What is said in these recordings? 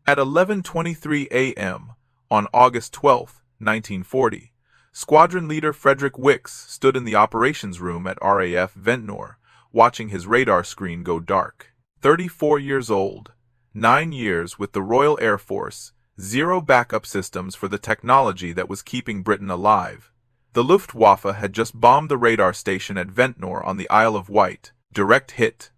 At 11:23 a.m. on August 12, 1940, Squadron Leader Frederick Wicks stood in the operations room at RAF Ventnor, watching his radar screen go dark. 34 years old, 9 years with the Royal Air Force, 0 backup systems for the technology that was keeping Britain alive. The Luftwaffe had just bombed the radar station at Ventnor on the Isle of Wight. Direct hit.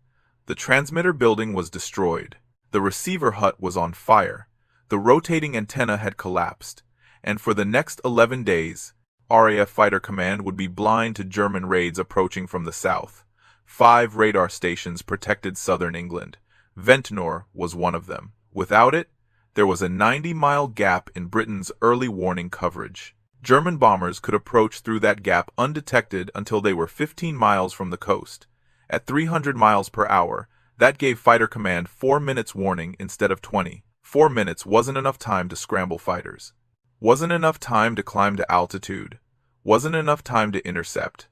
The transmitter building was destroyed. The receiver hut was on fire. The rotating antenna had collapsed. And for the next 11 days, RAF Fighter Command would be blind to German raids approaching from the south. 5 radar stations protected southern England. Ventnor was one of them. Without it, there was a 90-mile gap in Britain's early warning coverage. German bombers could approach through that gap undetected until they were 15 miles from the coast. At 300 miles per hour, that gave Fighter Command 4 minutes warning instead of 20. 4 minutes wasn't enough time to scramble fighters. Wasn't enough time to climb to altitude. Wasn't enough time to intercept.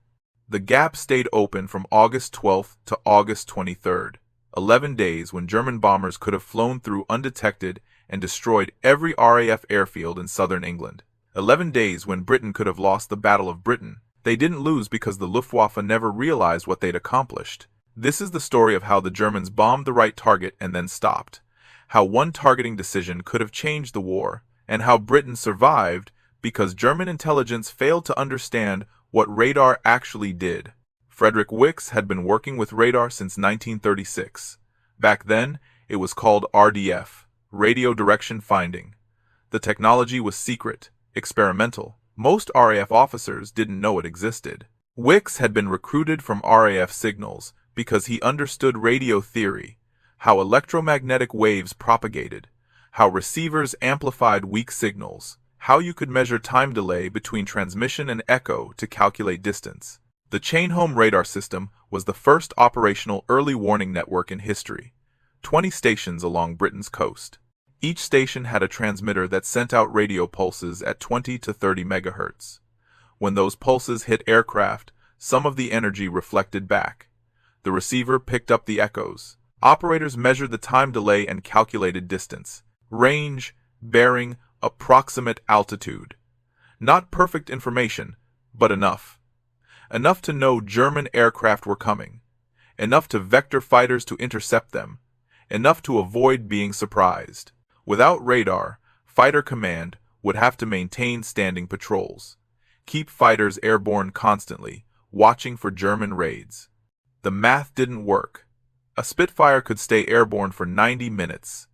The gap stayed open from August 12th to August 23rd, 11 days when German bombers could have flown through undetected and destroyed every RAF airfield in southern England. 11 days when Britain could have lost the Battle of Britain. They didn't lose because the Luftwaffe never realized what they'd accomplished. This is the story of how the Germans bombed the right target and then stopped, how one targeting decision could have changed the war, and how Britain survived because German intelligence failed to understand what radar actually did. Frederick Wicks had been working with radar since 1936. Back then, it was called RDF, Radio Direction Finding. The technology was secret, experimental. Most RAF officers didn't know it existed. Wicks had been recruited from RAF signals because he understood radio theory, how electromagnetic waves propagated, how receivers amplified weak signals, how you could measure time delay between transmission and echo to calculate distance. The chain-home radar system was the first operational early warning network in history. 20 stations along Britain's coast. Each station had a transmitter that sent out radio pulses at 20 to 30 megahertz. When those pulses hit aircraft, some of the energy reflected back. The receiver picked up the echoes. Operators measured the time delay and calculated distance, range, bearing, approximate altitude. Not perfect information, but enough. Enough to know German aircraft were coming. Enough to vector fighters to intercept them. Enough to avoid being surprised. Without radar, Fighter Command would have to maintain standing patrols. Keep fighters airborne constantly, watching for German raids. The math didn't work. A Spitfire could stay airborne for 90 minutes.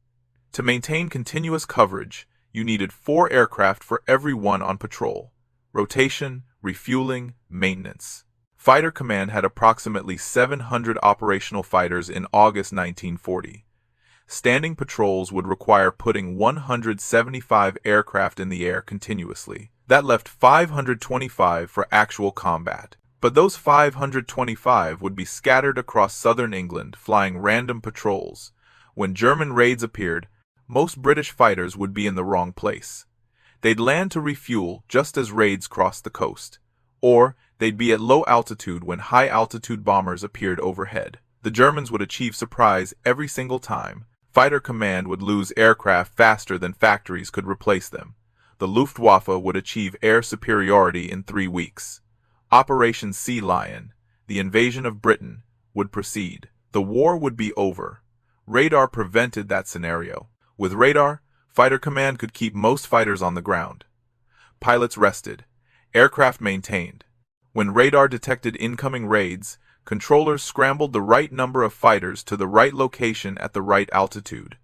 To maintain continuous coverage, you needed 4 aircraft for every one on patrol. Rotation, refueling, maintenance. Fighter Command had approximately 700 operational fighters in August 1940. Standing patrols would require putting 175 aircraft in the air continuously. That left 525 for actual combat. But those 525 would be scattered across southern England, flying random patrols. When German raids appeared, most British fighters would be in the wrong place. They'd land to refuel just as raids crossed the coast. Or they'd be at low altitude when high-altitude bombers appeared overhead. The Germans would achieve surprise every single time. Fighter Command would lose aircraft faster than factories could replace them. The Luftwaffe would achieve air superiority in 3 weeks. Operation Sea Lion, the invasion of Britain, would proceed. The war would be over. Radar prevented that scenario. With radar, Fighter Command could keep most fighters on the ground. Pilots rested. Aircraft maintained. When radar detected incoming raids, controllers scrambled the right number of fighters to the right location at the right altitude.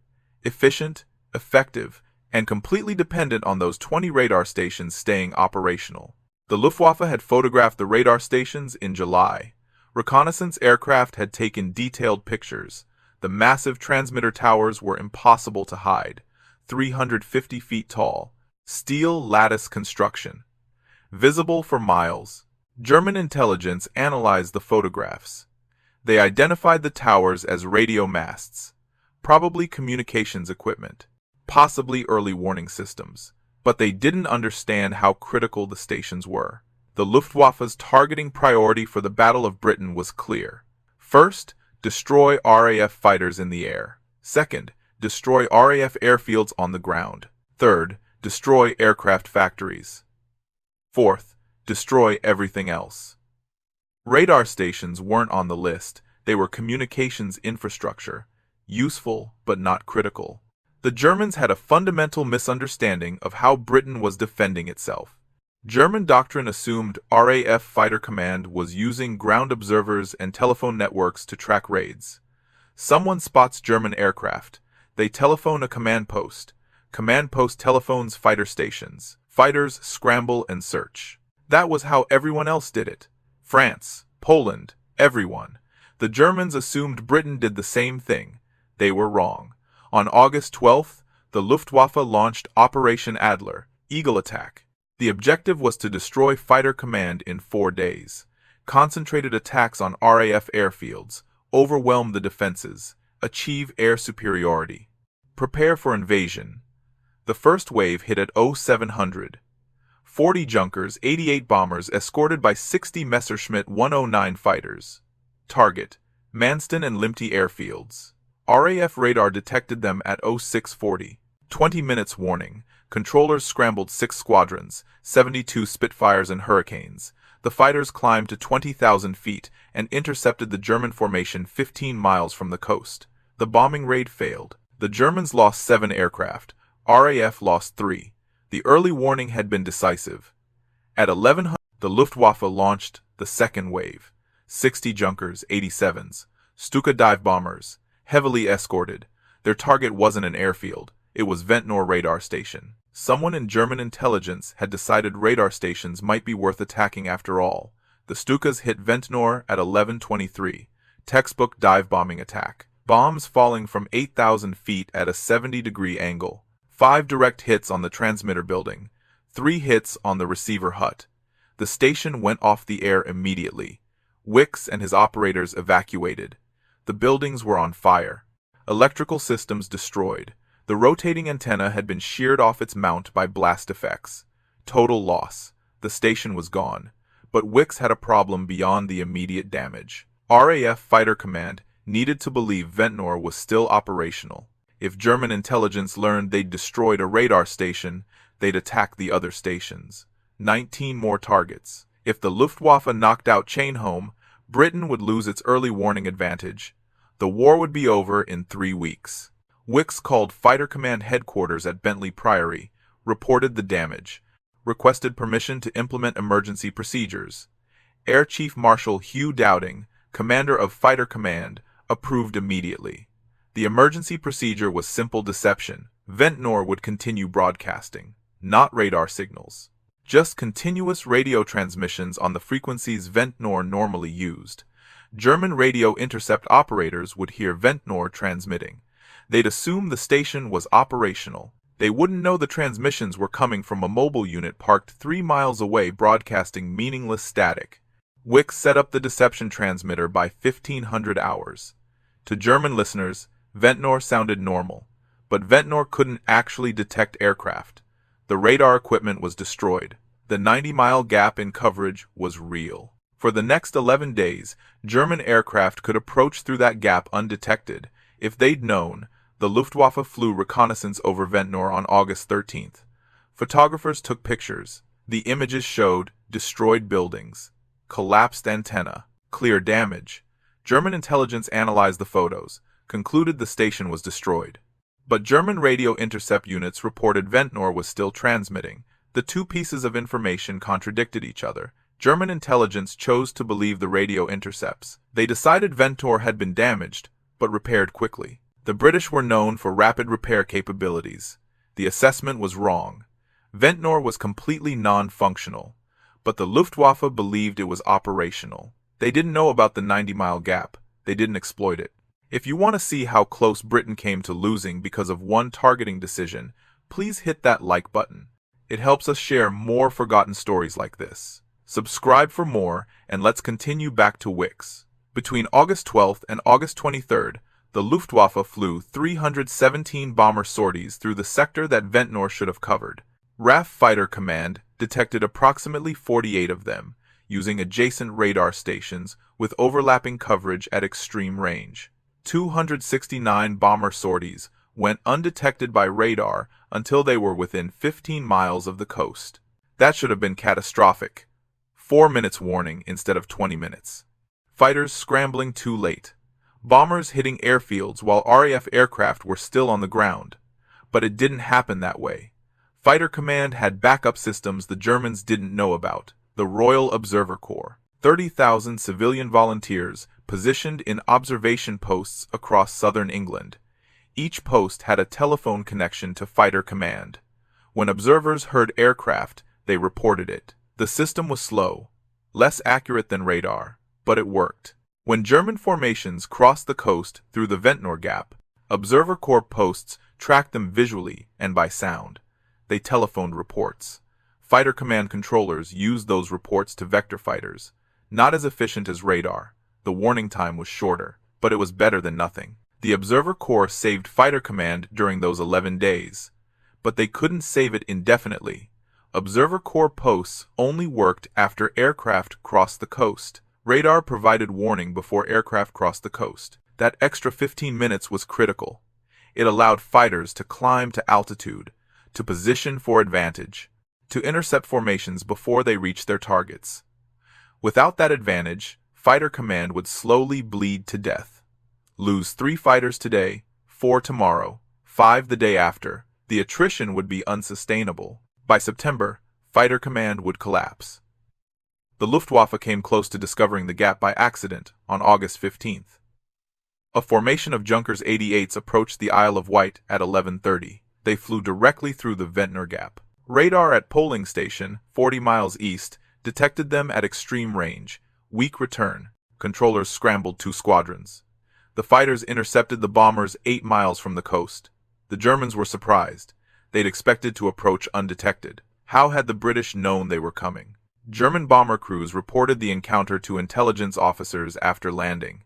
Efficient, effective, and completely dependent on those 20 radar stations staying operational. The Luftwaffe had photographed the radar stations in July. Reconnaissance aircraft had taken detailed pictures. The massive transmitter towers were impossible to hide, 350 feet tall, steel lattice construction, visible for miles. German intelligence analyzed the photographs. They identified the towers as radio masts, probably communications equipment, possibly early warning systems, but they didn't understand how critical the stations were. The Luftwaffe's targeting priority for the Battle of Britain was clear. First, destroy RAF fighters in the air. Second, destroy RAF airfields on the ground. Third, destroy aircraft factories. Fourth, destroy everything else. Radar stations weren't on the list. They were communications infrastructure, useful but not critical. The Germans had a fundamental misunderstanding of how Britain was defending itself. German doctrine assumed RAF Fighter Command was using ground observers and telephone networks to track raids. Someone spots German aircraft. They telephone a command post. Command post telephones fighter stations. Fighters scramble and search. That was how everyone else did it. France, Poland, everyone. The Germans assumed Britain did the same thing. They were wrong. On August 12th, the Luftwaffe launched Operation Adler, Eagle Attack. The objective was to destroy Fighter Command in 4 days. Concentrated attacks on RAF airfields, overwhelm the defenses, achieve air superiority. Prepare for invasion. The first wave hit at 0700. 40 Junkers, 88 bombers escorted by 60 Messerschmitt 109 fighters. Target: Manston and Limty airfields. RAF radar detected them at 0640. 20 minutes warning. Controllers scrambled 6 squadrons, 72 Spitfires and Hurricanes. The fighters climbed to 20,000 feet and intercepted the German formation 15 miles from the coast. The bombing raid failed. The Germans lost 7 aircraft. RAF lost 3. The early warning had been decisive. At 1100, the Luftwaffe launched the second wave. 60 Junkers, 87s. Stuka dive bombers, heavily escorted. Their target wasn't an airfield. It was Ventnor radar station. Someone in German intelligence had decided radar stations might be worth attacking after all. The Stukas hit Ventnor at 11:23. Textbook dive bombing attack. Bombs falling from 8,000 feet at a 70-degree angle. 5 direct hits on the transmitter building. 3 hits on the receiver hut. The station went off the air immediately. Wicks and his operators evacuated. The buildings were on fire. Electrical systems destroyed. The rotating antenna had been sheared off its mount by blast effects. Total loss. The station was gone. But Wicks had a problem beyond the immediate damage. RAF Fighter Command needed to believe Ventnor was still operational. If German intelligence learned they'd destroyed a radar station, they'd attack the other stations. 19 more targets. If the Luftwaffe knocked out Chainholm, Britain would lose its early warning advantage. The war would be over in 3 weeks. Wicks called Fighter Command headquarters at Bentley Priory, reported the damage, requested permission to implement emergency procedures. Air Chief Marshal Hugh Dowding, commander of Fighter Command, approved immediately. The emergency procedure was simple deception. Ventnor would continue broadcasting, not radar signals. Just continuous radio transmissions on the frequencies Ventnor normally used. German radio intercept operators would hear Ventnor transmitting. They'd assume the station was operational. They wouldn't know the transmissions were coming from a mobile unit parked 3 miles away broadcasting meaningless static. Wicks set up the deception transmitter by 1500 hours. To German listeners, Ventnor sounded normal, but Ventnor couldn't actually detect aircraft. The radar equipment was destroyed. The 90-mile gap in coverage was real. For the next 11 days, German aircraft could approach through that gap undetected. If they'd known, the Luftwaffe flew reconnaissance over Ventnor on August 13th. Photographers took pictures. The images showed destroyed buildings, collapsed antenna, clear damage. German intelligence analyzed the photos, concluded the station was destroyed. But German radio intercept units reported Ventnor was still transmitting. The 2 pieces of information contradicted each other. German intelligence chose to believe the radio intercepts. They decided Ventnor had been damaged, but repaired quickly. The British were known for rapid repair capabilities. The assessment was wrong. Ventnor was completely non-functional, but the Luftwaffe believed it was operational. They didn't know about the 90-mile gap. They didn't exploit it. If you want to see how close Britain came to losing because of one targeting decision, please hit that like button. It helps us share more forgotten stories like this. Subscribe for more, and let's continue back to Wicks. Between August 12th and August 23rd, the Luftwaffe flew 317 bomber sorties through the sector that Ventnor should have covered. RAF Fighter Command detected approximately 48 of them, using adjacent radar stations with overlapping coverage at extreme range. 269 bomber sorties, went undetected by radar until they were within 15 miles of the coast. That should have been catastrophic. 4 minutes warning instead of 20 minutes. Fighters scrambling too late. Bombers hitting airfields while RAF aircraft were still on the ground. But it didn't happen that way. Fighter Command had backup systems the Germans didn't know about. The Royal Observer Corps. 30,000 civilian volunteers positioned in observation posts across southern England. Each post had a telephone connection to Fighter Command. When observers heard aircraft, they reported it. The system was slow, less accurate than radar, but it worked. When German formations crossed the coast through the Ventnor Gap, Observer Corps posts tracked them visually and by sound. They telephoned reports. Fighter Command controllers used those reports to vector fighters. Not as efficient as radar. The warning time was shorter, but it was better than nothing. The Observer Corps saved Fighter Command during those 11 days. But they couldn't save it indefinitely. Observer Corps posts only worked after aircraft crossed the coast. Radar provided warning before aircraft crossed the coast. That extra 15 minutes was critical. It allowed fighters to climb to altitude, to position for advantage, to intercept formations before they reached their targets. Without that advantage, Fighter Command would slowly bleed to death. Lose 3 fighters today, 4 tomorrow, 5 the day after. The attrition would be unsustainable. By September, Fighter Command would collapse. The Luftwaffe came close to discovering the gap by accident on August 15th. A formation of Junkers 88s approached the Isle of Wight at 11:30. They flew directly through the Ventnor Gap. Radar at Poling Station, 40 miles east, detected them at extreme range. Weak return. Controllers scrambled 2 squadrons. The fighters intercepted the bombers 8 miles from the coast. The Germans were surprised. They'd expected to approach undetected. How had the British known they were coming? German bomber crews reported the encounter to intelligence officers after landing.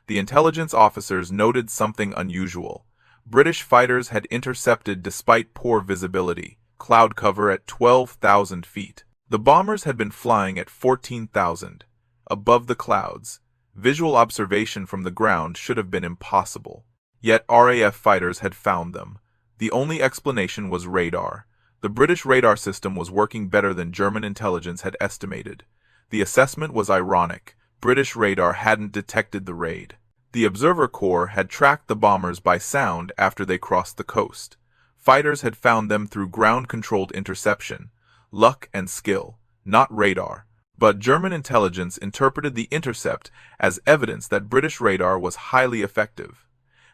The intelligence officers noted something unusual. British fighters had intercepted despite poor visibility, cloud cover at 12,000 feet. The bombers had been flying at 14,000, above the clouds. Visual observation from the ground should have been impossible. Yet RAF fighters had found them. The only explanation was radar. The British radar system was working better than German intelligence had estimated. The assessment was ironic. British radar hadn't detected the raid. The Observer Corps had tracked the bombers by sound after they crossed the coast. Fighters had found them through ground-controlled interception. Luck and skill, not radar. But German intelligence interpreted the intercept as evidence that British radar was highly effective.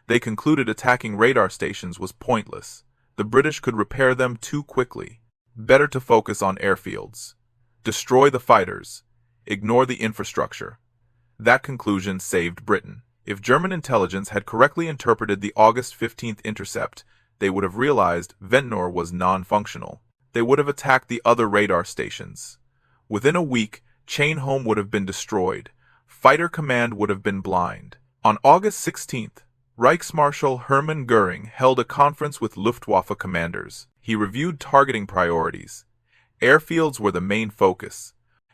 They concluded attacking radar stations was pointless. The British could repair them too quickly. Better to focus on airfields. Destroy the fighters. Ignore the infrastructure. That conclusion saved Britain. If German intelligence had correctly interpreted the August 15th intercept, they would have realized Ventnor was non-functional. They would have attacked the other radar stations. Within a week, Chainholm would have been destroyed. Fighter Command would have been blind. On August 16th, Reichsmarschall Hermann Göring held a conference with Luftwaffe commanders. He reviewed targeting priorities. Airfields were the main focus.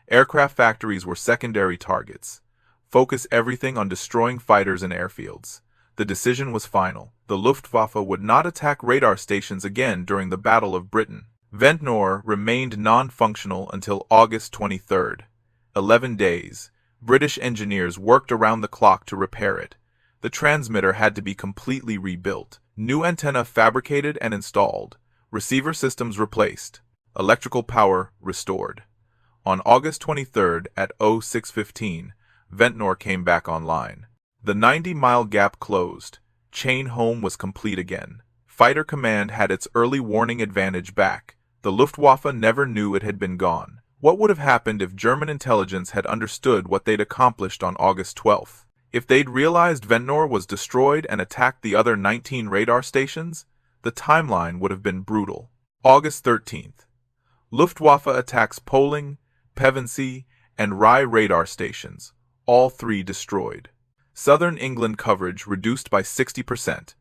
Aircraft factories were secondary targets. Focus everything on destroying fighters and airfields. The decision was final. The Luftwaffe would not attack radar stations again during the Battle of Britain. Ventnor remained non-functional until August 23rd. 11 days. British engineers worked around the clock to repair it. The transmitter had to be completely rebuilt. New antenna fabricated and installed. Receiver systems replaced. Electrical power restored. On August 23rd at 06:15, Ventnor came back online. The 90-mile gap closed. Chainholm was complete again. Fighter Command had its early warning advantage back. The Luftwaffe never knew it had been gone. What would have happened if German intelligence had understood what they'd accomplished on August 12th? If they'd realized Ventnor was destroyed and attacked the other 19 radar stations, the timeline would have been brutal. August 13th. Luftwaffe attacks Poling, Pevensey, and Rye radar stations, all 3 destroyed. Southern England coverage reduced by 60%.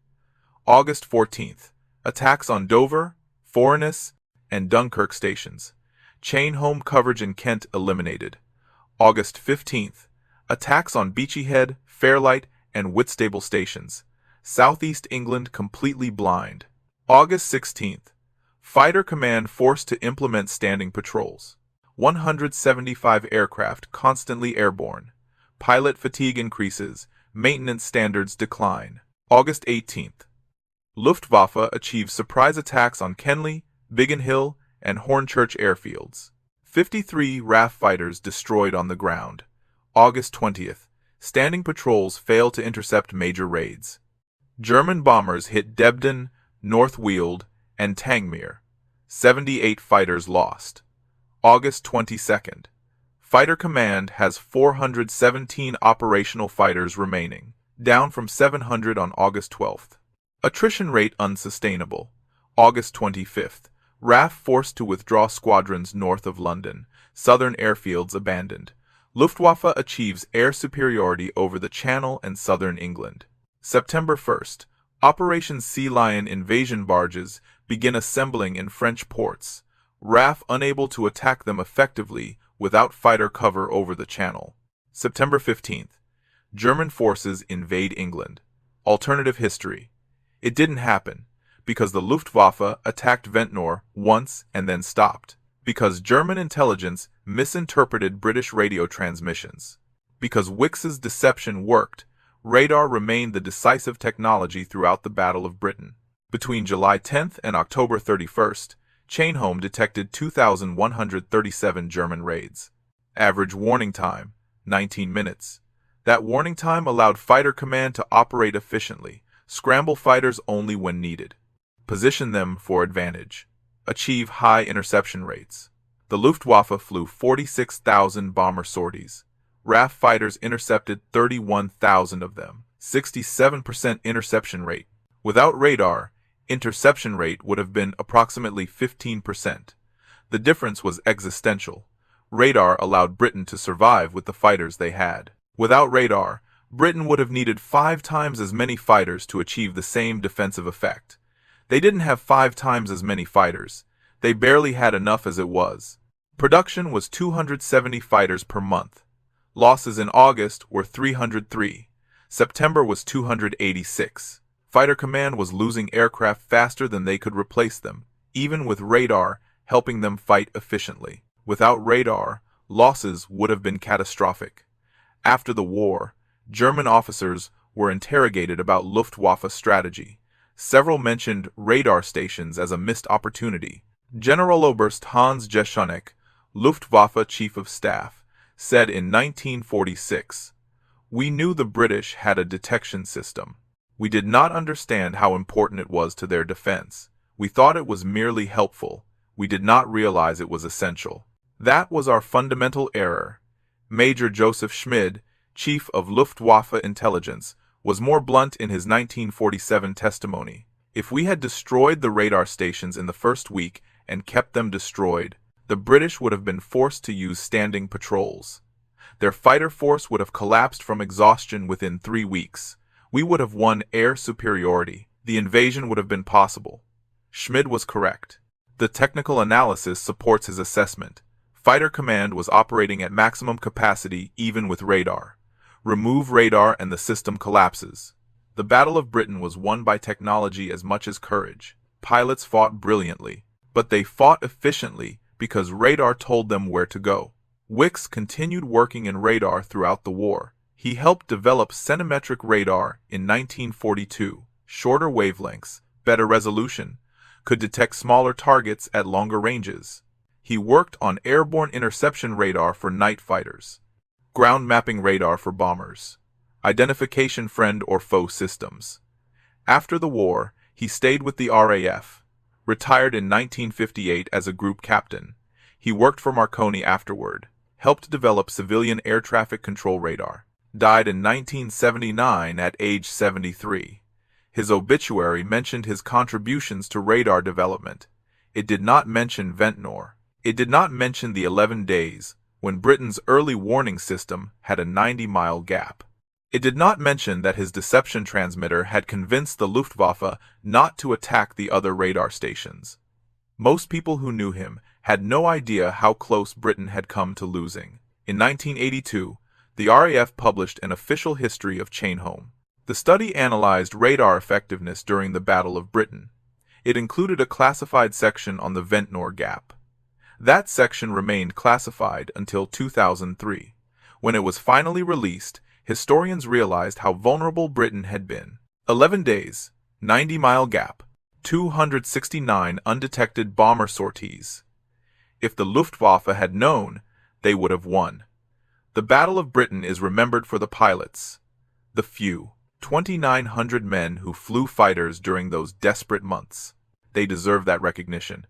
August 14th. Attacks on Dover, Foreness, and Dunkirk stations. Chainholm coverage in Kent eliminated. August 15th. Attacks on Beachy Head, Fairlight, and Whitstable stations. Southeast England completely blind. August 16th. Fighter Command forced to implement standing patrols. 175 aircraft constantly airborne. Pilot fatigue increases. Maintenance standards decline. August 18th. Luftwaffe achieves surprise attacks on Kenley, Biggin Hill, and Hornchurch airfields. 53 RAF fighters destroyed on the ground. August 20th. Standing patrols fail to intercept major raids. German bombers hit Debden, North Weald, and Tangmere. 78 fighters lost. August 22nd. Fighter Command has 417 operational fighters remaining, down from 700 on August 12th. Attrition rate unsustainable. August 25th. RAF forced to withdraw squadrons north of London. Southern airfields abandoned. Luftwaffe achieves air superiority over the Channel and southern England. September 1st. Operation Sea Lion invasion barges begin assembling in French ports. RAF unable to attack them effectively without fighter cover over the Channel. September 15th. German forces invade England. Alternative history. It didn't happen, because the Luftwaffe attacked Ventnor once and then stopped. Because German intelligence misinterpreted British radio transmissions. Because Wicks's deception worked, radar remained the decisive technology throughout the Battle of Britain. Between July 10th and October 31st, Chainholm detected 2,137 German raids. Average warning time, 19 minutes. That warning time allowed Fighter Command to operate efficiently, scramble fighters only when needed, position them for advantage, achieve high interception rates. The Luftwaffe flew 46,000 bomber sorties. RAF fighters intercepted 31,000 of them, 67% interception rate. Without radar, interception rate would have been approximately 15%. The difference was existential. Radar allowed Britain to survive with the fighters they had. Without radar, Britain would have needed 5 times as many fighters to achieve the same defensive effect. They didn't have 5 times as many fighters. They barely had enough as it was. Production was 270 fighters per month. Losses in August were 303. September was 286. Fighter Command was losing aircraft faster than they could replace them, even with radar helping them fight efficiently. Without radar, losses would have been catastrophic. After the war, German officers were interrogated about Luftwaffe strategy. Several mentioned radar stations as a missed opportunity. Generaloberst Hans Jeschonek, Luftwaffe Chief of Staff, said in 1946, "We knew the British had a detection system. We did not understand how important it was to their defense. We thought it was merely helpful. We did not realize it was essential. That was our fundamental error." Major Joseph Schmid, Chief of Luftwaffe Intelligence, was more blunt in his 1947 testimony. "If we had destroyed the radar stations in the first week and kept them destroyed, the British would have been forced to use standing patrols. Their fighter force would have collapsed from exhaustion within 3 weeks. We would have won air superiority. The invasion would have been possible." Schmid was correct. The technical analysis supports his assessment. Fighter Command was operating at maximum capacity even with radar. Remove radar and the system collapses. The Battle of Britain was won by technology as much as courage. Pilots fought brilliantly, but they fought efficiently because radar told them where to go. Wicks continued working in radar throughout the war. He helped develop centimetric radar in 1942, shorter wavelengths, better resolution, could detect smaller targets at longer ranges. He worked on airborne interception radar for night fighters, ground mapping radar for bombers, identification friend or foe systems. After the war, he stayed with the RAF, retired in 1958 as a group captain. He worked for Marconi afterward, helped develop civilian air traffic control radar. Died in 1979 at age 73. His obituary mentioned his contributions to radar development. It did not mention Ventnor. It did not mention the 11 days when Britain's early warning system had a 90-mile gap. It did not mention that his deception transmitter had convinced the Luftwaffe not to attack the other radar stations. Most people who knew him had no idea how close Britain had come to losing. In 1982, the RAF published an official history of Chainholm. The study analyzed radar effectiveness during the Battle of Britain. It included a classified section on the Ventnor Gap. That section remained classified until 2003. When it was finally released, historians realized how vulnerable Britain had been. 11 days, 90-mile gap, 269 undetected bomber sorties. If the Luftwaffe had known, they would have won. The Battle of Britain is remembered for the pilots, the few 2,900 men who flew fighters during those desperate months. They deserve that recognition.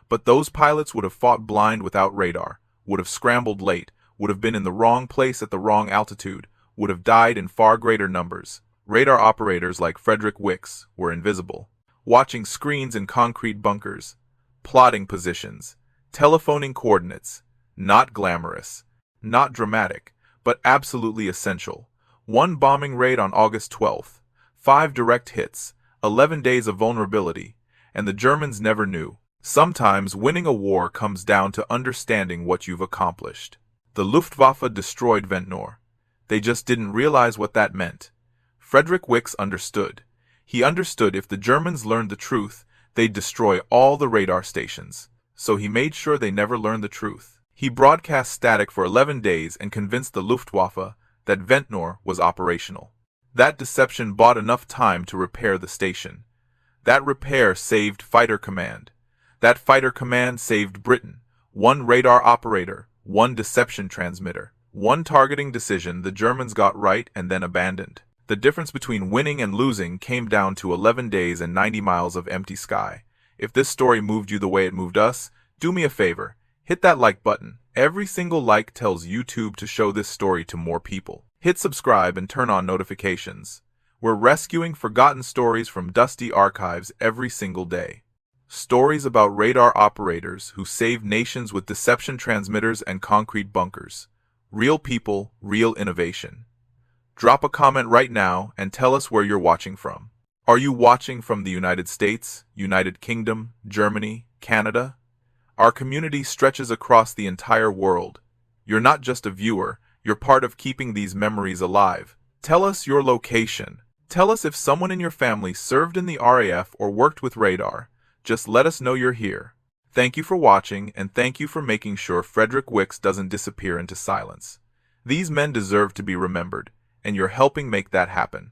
But those pilots would have fought blind without radar, would have scrambled late, would have been in the wrong place at the wrong altitude, would have died in far greater numbers. Radar operators like Frederick Wicks were invisible, watching screens in concrete bunkers, plotting positions, telephoning coordinates. Not glamorous, not dramatic, but absolutely essential. One bombing raid on August 12th, 5 direct hits, 11 days of vulnerability, and the Germans never knew. Sometimes winning a war comes down to understanding what you've accomplished. The Luftwaffe destroyed Ventnor. They just didn't realize what that meant. Frederick Wicks understood. He understood if the Germans learned the truth, they'd destroy all the radar stations. So he made sure they never learned the truth. He broadcast static for 11 days and convinced the Luftwaffe that Ventnor was operational. That deception bought enough time to repair the station. That repair saved Fighter Command. That Fighter Command saved Britain. One radar operator, one deception transmitter, one targeting decision the Germans got right and then abandoned. The difference between winning and losing came down to 11 days and 90 miles of empty sky. If this story moved you the way it moved us, do me a favor. Hit that like button. Every single like tells YouTube to show this story to more people. Hit subscribe and turn on notifications. We're rescuing forgotten stories from dusty archives every single day. Stories about radar operators who saved nations with deception transmitters and concrete bunkers. Real people, real innovation. Drop a comment right now and tell us where you're watching from. Are you watching from the United States, United Kingdom, Germany, Canada? Our community stretches across the entire world. You're not just a viewer, you're part of keeping these memories alive. Tell us your location. Tell us if someone in your family served in the RAF or worked with radar. Just let us know you're here. Thank you for watching, and thank you for making sure Frederick Wicks doesn't disappear into silence. These men deserve to be remembered, and you're helping make that happen.